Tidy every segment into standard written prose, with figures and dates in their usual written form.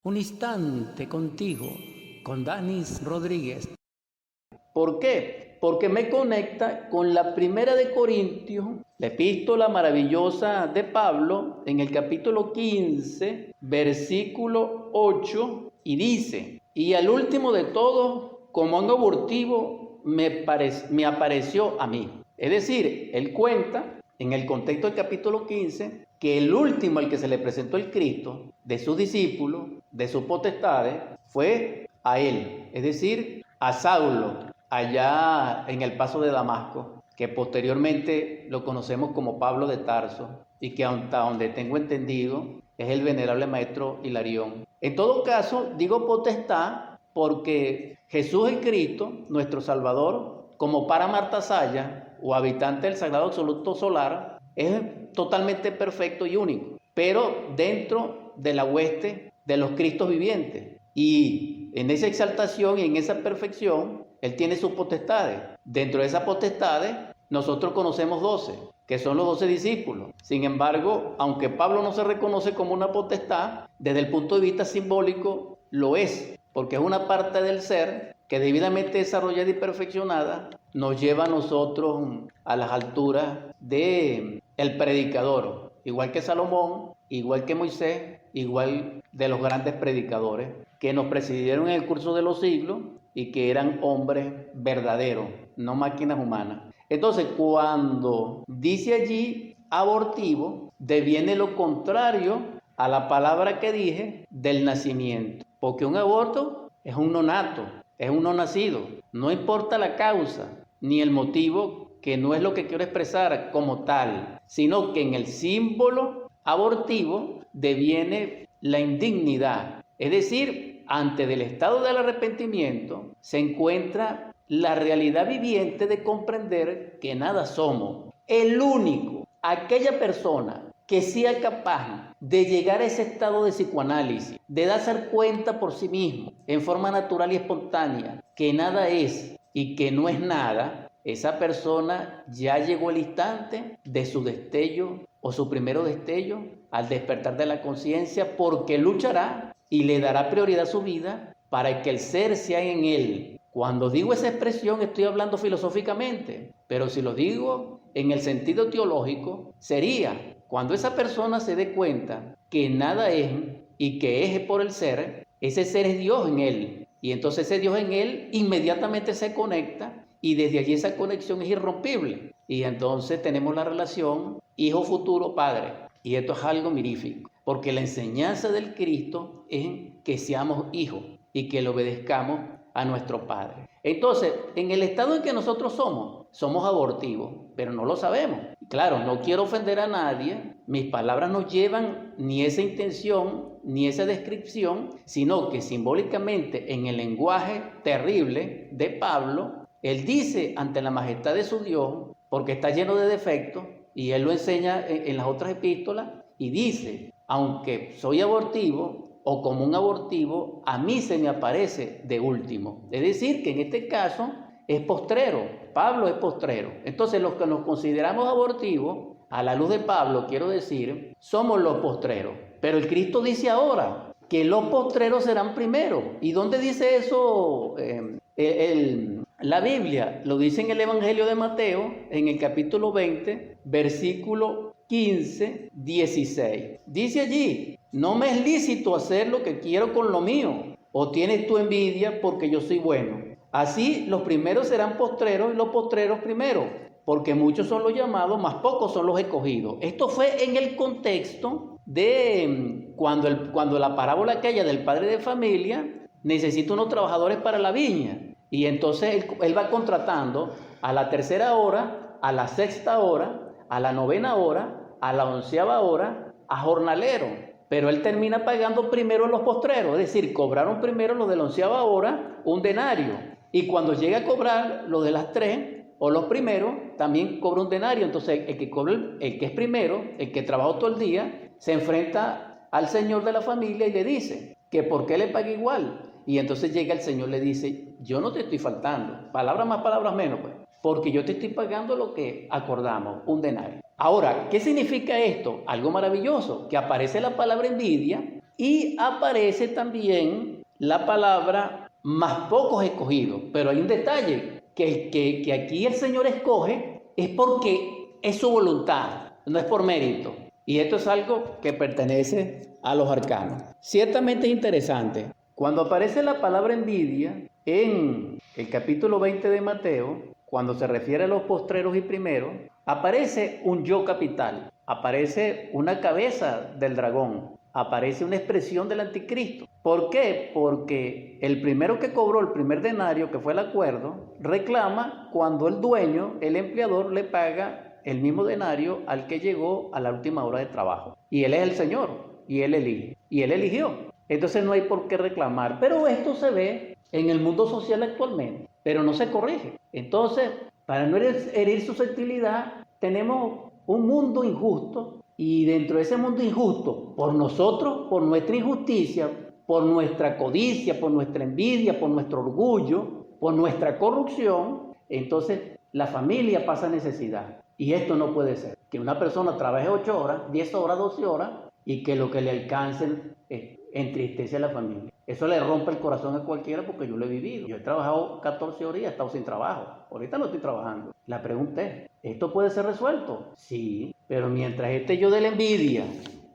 Un instante contigo, con Danis Rodríguez. ¿Por qué? Porque me conecta con la primera de Corintios, la epístola maravillosa de Pablo, en el capítulo 15, versículo 8, y dice: y al último de todos, como un abortivo, me apareció a mí. Es decir, él cuenta, en el contexto del capítulo 15, que el último al que se le presentó el Cristo, de sus discípulos, de sus potestades, fue a él, es decir, a Saulo, allá en el paso de Damasco, que posteriormente lo conocemos como Pablo de Tarso, y que hasta donde tengo entendido es el venerable maestro Hilarión. En todo caso, digo potestad porque Jesús el Cristo, nuestro Salvador, como para Marta Saya, o habitante del Sagrado Absoluto Solar, es totalmente perfecto y único, pero dentro de la hueste de los Cristos vivientes. Y en esa exaltación y en esa perfección, Él tiene sus potestades. Dentro de esas potestades, nosotros conocemos 12, que son los 12 discípulos. Sin embargo, aunque Pablo no se reconoce como una potestad, desde el punto de vista simbólico lo es, porque es una parte del ser que debidamente desarrollada y perfeccionada nos lleva a nosotros a las alturas de el predicador, igual que Salomón, igual que Moisés, igual de los grandes predicadores que nos presidieron en el curso de los siglos y que eran hombres verdaderos, no máquinas humanas. Entonces, cuando dice allí abortivo, deviene lo contrario a la palabra que dije del nacimiento, porque un aborto es un nonato, es un no nacido, no importa la causa ni el motivo, que no es lo que quiero expresar como tal, sino que en el símbolo abortivo deviene la indignidad, es decir, ante el estado del arrepentimiento se encuentra la realidad viviente de comprender que nada somos. El único, aquella persona que sea capaz de llegar a ese estado de psicoanálisis, de darse cuenta por sí mismo, en forma natural y espontánea, que nada es y que no es nada, esa persona ya llegó el instante de su destello o su primero destello al despertar de la conciencia, porque luchará y le dará prioridad a su vida para que el ser sea en él. Cuando digo esa expresión estoy hablando filosóficamente, pero si lo digo en el sentido teológico, sería cuando esa persona se dé cuenta que nada es y que es por el ser, ese ser es Dios en él. Y entonces ese Dios en él inmediatamente se conecta y desde allí esa conexión es irrompible. Y entonces tenemos la relación hijo futuro padre. Y esto es algo mirífico, porque la enseñanza del Cristo es que seamos hijos y que le obedezcamos a nuestro Padre. Entonces, en el estado en que nosotros somos abortivos, pero no lo sabemos. Claro, no quiero ofender a nadie, mis palabras no llevan ni esa intención, ni esa descripción, sino que simbólicamente en el lenguaje terrible de Pablo, él dice ante la majestad de su Dios, porque está lleno de defectos, y él lo enseña en las otras epístolas, y dice, aunque soy abortivo, o como un abortivo, a mí se me aparece de último. Es decir, que en este caso es postrero, Pablo es postrero. Entonces los que nos consideramos abortivos, a la luz de Pablo quiero decir, somos los postreros. Pero el Cristo dice ahora que los postreros serán primero. ¿Y dónde dice eso la Biblia? Lo dice en el Evangelio de Mateo, en el capítulo 20, versículo 15, 16. Dice allí, no me es lícito hacer lo que quiero con lo mío, o tienes tu envidia porque yo soy bueno. Así los primeros serán postreros y los postreros primeros, porque muchos son los llamados, más pocos son los escogidos. Esto fue en el contexto de cuando la parábola aquella del padre de familia necesita unos trabajadores para la viña. Y entonces él va contratando a la tercera hora, a la sexta hora, a la novena hora, a la 11ª hora, a jornaleros. Pero él termina pagando primero los postreros, es decir, cobraron primero los de la 11ª hora un denario. Y cuando llega a cobrar los de las 3 o los primeros, también cobra un denario. Entonces el que es primero, el que trabajó todo el día, se enfrenta al señor de la familia y le dice que por qué le paga igual. Y entonces llega el señor y le dice, yo no te estoy faltando, palabras más, palabras menos, pues, porque yo te estoy pagando lo que acordamos, un denario. Ahora, ¿qué significa esto? Algo maravilloso, que aparece la palabra envidia Y aparece también la palabra más pocos escogidos. Pero hay un detalle, que aquí el Señor escoge es porque es su voluntad, no es por mérito. Y esto es algo que pertenece a los arcanos. Ciertamente es interesante. Cuando aparece la palabra envidia en el capítulo 20 de Mateo, cuando se refiere a los postreros y primeros, aparece un yo capital, aparece una cabeza del dragón, aparece una expresión del anticristo. ¿Por qué? Porque el primero que cobró el primer denario, que fue el acuerdo, reclama cuando el dueño, el empleador, le paga el mismo denario al que llegó a la última hora de trabajo. Y él es el Señor, y él elige, y él eligió. Entonces no hay por qué reclamar. Pero esto se ve en el mundo social actualmente, pero no se corrige. Entonces, para no herir susceptibilidad, tenemos un mundo injusto, y dentro de ese mundo injusto, por nosotros, por nuestra injusticia, por nuestra codicia, por nuestra envidia, por nuestro orgullo, por nuestra corrupción, entonces la familia pasa necesidad. Y esto no puede ser. Que una persona trabaje 8 horas, 10 horas, 12 horas, y que lo que le alcancen entristece a la familia. Eso le rompe el corazón a cualquiera, porque yo lo he vivido. Yo he trabajado 14 horas y he estado sin trabajo. Ahorita no estoy trabajando. La pregunta es, ¿esto puede ser resuelto? Sí, pero mientras este yo de la envidia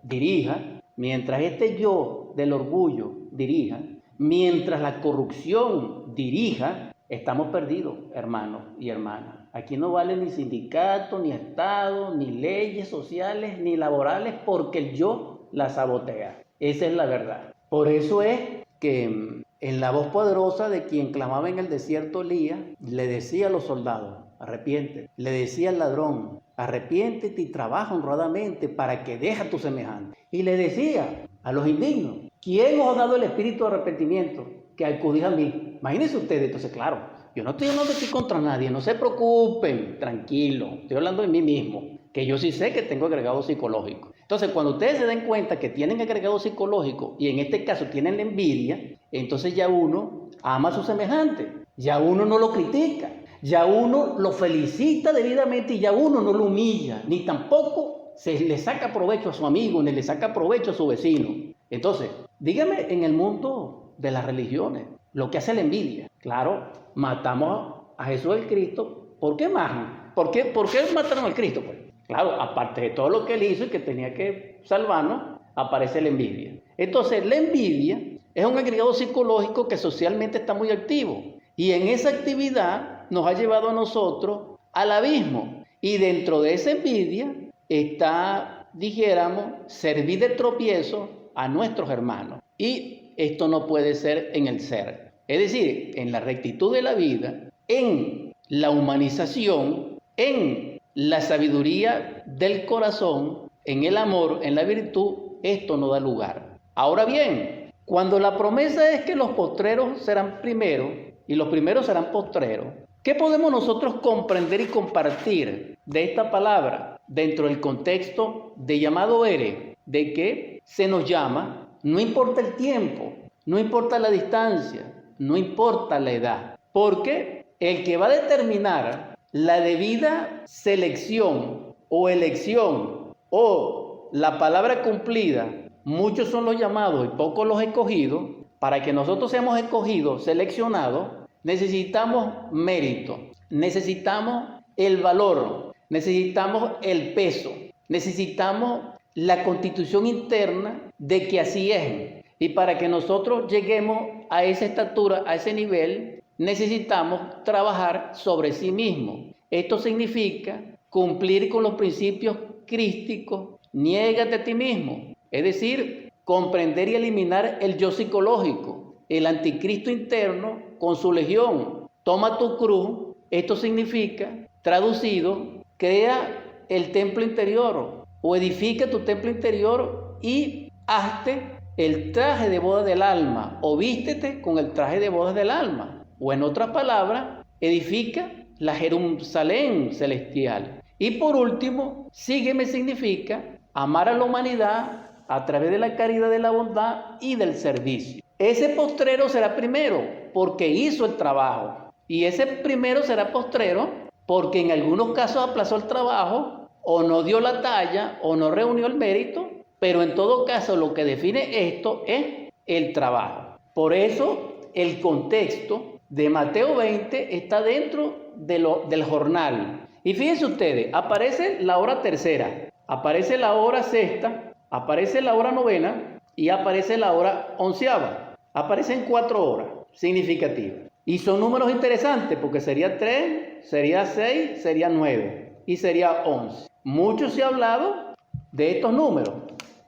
dirija, mientras este yo del orgullo dirija, mientras la corrupción dirija, estamos perdidos, hermanos y hermanas. Aquí no vale ni sindicato, ni Estado, ni leyes sociales, ni laborales, porque el yo la sabotea. Esa es la verdad. Por eso es que en la voz poderosa de quien clamaba en el desierto Elías, le decía a los soldados, arrepiéntete. Le decía al ladrón, arrepiéntete y trabaja honradamente para que deje a tu semejante. Y le decía a los indignos, ¿quién os ha dado el espíritu de arrepentimiento? Que acudís a mí. Imagínense ustedes, entonces claro, yo no estoy hablando aquí contra nadie, no se preocupen, tranquilo, estoy hablando de mí mismo, que yo sí sé que tengo agregado psicológico. Entonces, cuando ustedes se den cuenta que tienen agregado psicológico y en este caso tienen la envidia, entonces ya uno ama a su semejante, ya uno no lo critica, ya uno lo felicita debidamente y ya uno no lo humilla, ni tampoco se le saca provecho a su amigo, ni le saca provecho a su vecino. Entonces, dígame en el mundo de las religiones, lo que hace la envidia. Claro, matamos a Jesús el Cristo. ¿Por qué más? ¿Por qué mataron al Cristo? Pues, claro, aparte de todo lo que él hizo y que tenía que salvarnos, aparece la envidia. Entonces, la envidia es un agregado psicológico que socialmente está muy activo. Y en esa actividad nos ha llevado a nosotros al abismo. Y dentro de esa envidia está, dijéramos, servir de tropiezo a nuestros hermanos. Y esto no puede ser en el ser. Es decir, en la rectitud de la vida, en la humanización, en la sabiduría del corazón, en el amor, en la virtud, esto no da lugar. Ahora bien, cuando la promesa es que los postreros serán primeros y los primeros serán postreros, ¿qué podemos nosotros comprender y compartir de esta palabra dentro del contexto de llamado eres? De que se nos llama, no importa el tiempo, no importa la distancia, no importa la edad, porque el que va a determinar la debida selección o elección o la palabra cumplida, muchos son los llamados y pocos los escogidos. Para que nosotros seamos escogidos, seleccionados, necesitamos mérito, necesitamos el valor, necesitamos el peso, necesitamos la constitución interna de que así es. Y para que nosotros lleguemos a esa estatura, a ese nivel, necesitamos trabajar sobre sí mismos. Esto significa cumplir con los principios crísticos, niégate a ti mismo, es decir, comprender y eliminar el yo psicológico, el anticristo interno con su legión. Toma tu cruz, esto significa, traducido, crea el templo interior o edifica tu templo interior y hazte el traje de boda del alma o vístete con el traje de bodas del alma. O en otras palabras, edifica la Jerusalén celestial. Y por último, sígueme significa amar a la humanidad a través de la caridad, de la bondad y del servicio. Ese postrero será primero porque hizo el trabajo. Y ese primero será postrero porque en algunos casos aplazó el trabajo o no dio la talla o no reunió el mérito, pero en todo caso lo que define esto es el trabajo. Por eso el contexto de Mateo 20 está dentro del jornal. Y fíjense ustedes, aparece la hora tercera, aparece la hora sexta, aparece la hora novena y aparece la hora onceava. Aparecen 4 horas significativas. Y son números interesantes porque sería 3, sería 6, sería 9 y sería 11. Mucho se ha hablado de estos números.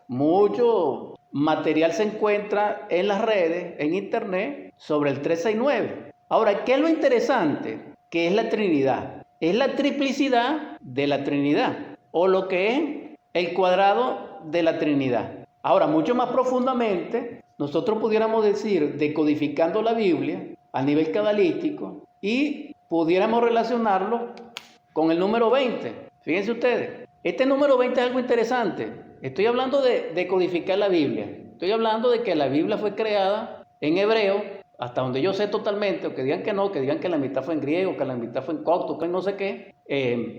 Mucho material se encuentra en las redes, en internet, sobre el 369. Ahora, ¿qué es lo interesante? Que es la Trinidad. Es la triplicidad de la Trinidad, o lo que es el cuadrado de la Trinidad. Ahora, mucho más profundamente, nosotros pudiéramos decir, decodificando la Biblia a nivel cabalístico, y pudiéramos relacionarlo con el número 20. Fíjense ustedes, este número 20 es algo interesante. Estoy hablando de codificar la Biblia. Estoy hablando de que la Biblia fue creada en hebreo, hasta donde yo sé totalmente, o que digan que no, que digan que la mitad fue en griego, que la mitad fue en copto, que no sé qué,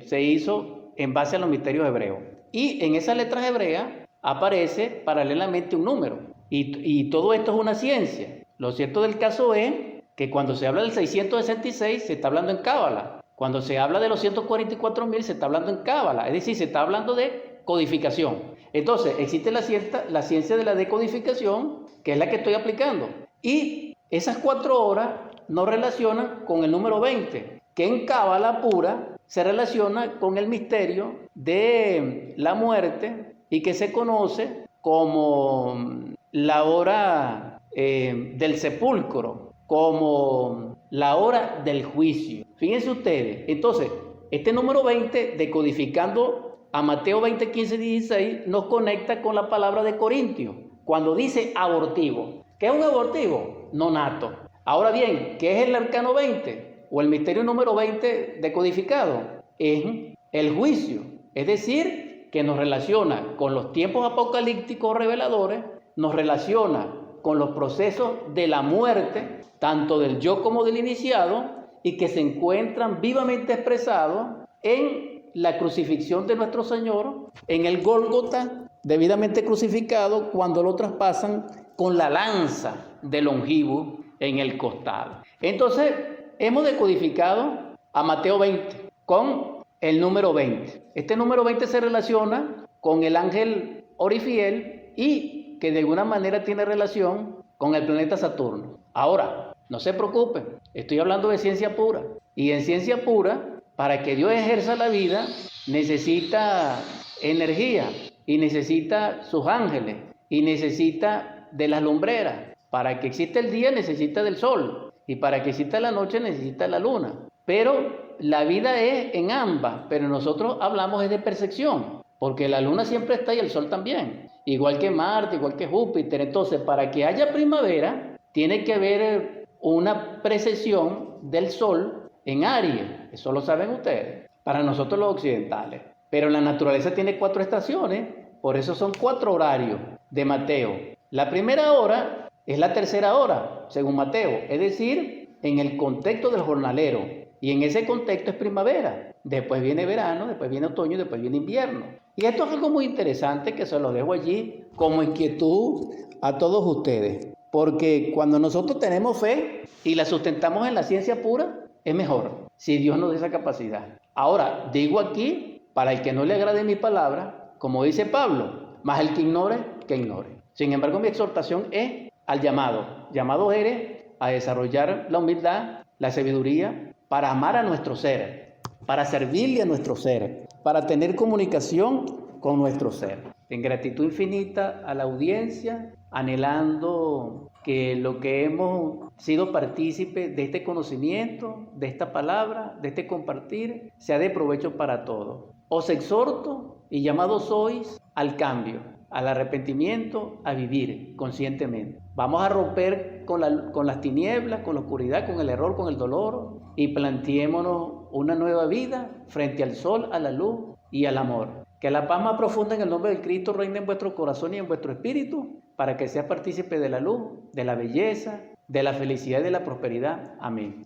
se hizo en base a los misterios hebreos. Y en esas letras hebreas aparece paralelamente un número. Y todo esto es una ciencia. Lo cierto del caso es que cuando se habla del 666 se está hablando en Cábala. Cuando se habla de los 144.000 se está hablando en Cábala. Es decir, se está hablando de codificación. Entonces, existe la ciencia de la decodificación, que es la que estoy aplicando. Y esas 4 horas nos relacionan con el número 20, que en Cábala pura se relaciona con el misterio de la muerte y que se conoce como la hora del sepulcro, como la hora del juicio. Fíjense ustedes, entonces, este número 20, decodificando a Mateo 20, 15, 16, nos conecta con la palabra de Corintios, cuando dice abortivo. ¿Qué es un abortivo? Nonato. Ahora bien, ¿qué es el arcano 20? O el misterio número 20 decodificado. Es el juicio. Es decir, que nos relaciona con los tiempos apocalípticos reveladores, nos relaciona con los procesos de la muerte, tanto del yo como del iniciado, y que se encuentran vivamente expresados en la crucifixión de nuestro Señor, en el Gólgota, debidamente crucificado, cuando lo traspasan con la lanza de longivo en el costado. Entonces, hemos decodificado a Mateo 20 con el número 20. Este número 20 se relaciona con el ángel Orifiel y que de alguna manera tiene relación con el planeta Saturno. Ahora, no se preocupen, estoy hablando de ciencia pura. Y en ciencia pura, para que Dios ejerza la vida, necesita energía y necesita sus ángeles y necesita de las lumbreras. Para que exista el día necesita del sol y para que exista la noche necesita la luna. Pero la vida es en ambas, pero nosotros hablamos de percepción, porque la luna siempre está y el sol también, igual que Marte, igual que Júpiter. Entonces, para que haya primavera, tiene que haber una precesión del sol en Aries. Eso lo saben ustedes, para nosotros los occidentales. Pero la naturaleza tiene 4 estaciones, por eso son 4 horarios de Mateo. La primera hora es la tercera hora, según Mateo, es decir, en el contexto del jornalero. Y en ese contexto es primavera. Después viene verano, después viene otoño y después viene invierno. Y esto es algo muy interesante que se lo dejo allí como inquietud a todos ustedes. Porque cuando nosotros tenemos fe y la sustentamos en la ciencia pura, es mejor, si Dios nos da esa capacidad. Ahora, digo aquí, para el que no le agrade mi palabra, como dice Pablo, más el que ignore, que ignore. Sin embargo, mi exhortación es al llamado. Llamado eres a desarrollar la humildad, la sabiduría, para amar a nuestro ser, para servirle a nuestro ser, para tener comunicación con nuestro ser. En gratitud infinita a la audiencia, anhelando que lo que hemos sido partícipes de este conocimiento, de esta palabra, de este compartir, sea de provecho para todos. Os exhorto y llamados sois al cambio, al arrepentimiento, a vivir conscientemente. Vamos a romper con las tinieblas, con la oscuridad, con el error, con el dolor y planteémonos una nueva vida frente al sol, a la luz y al amor. Que la paz más profunda en el nombre de Cristo reine en vuestro corazón y en vuestro espíritu para que seas partícipe de la luz, de la belleza, de la felicidad y de la prosperidad. Amén.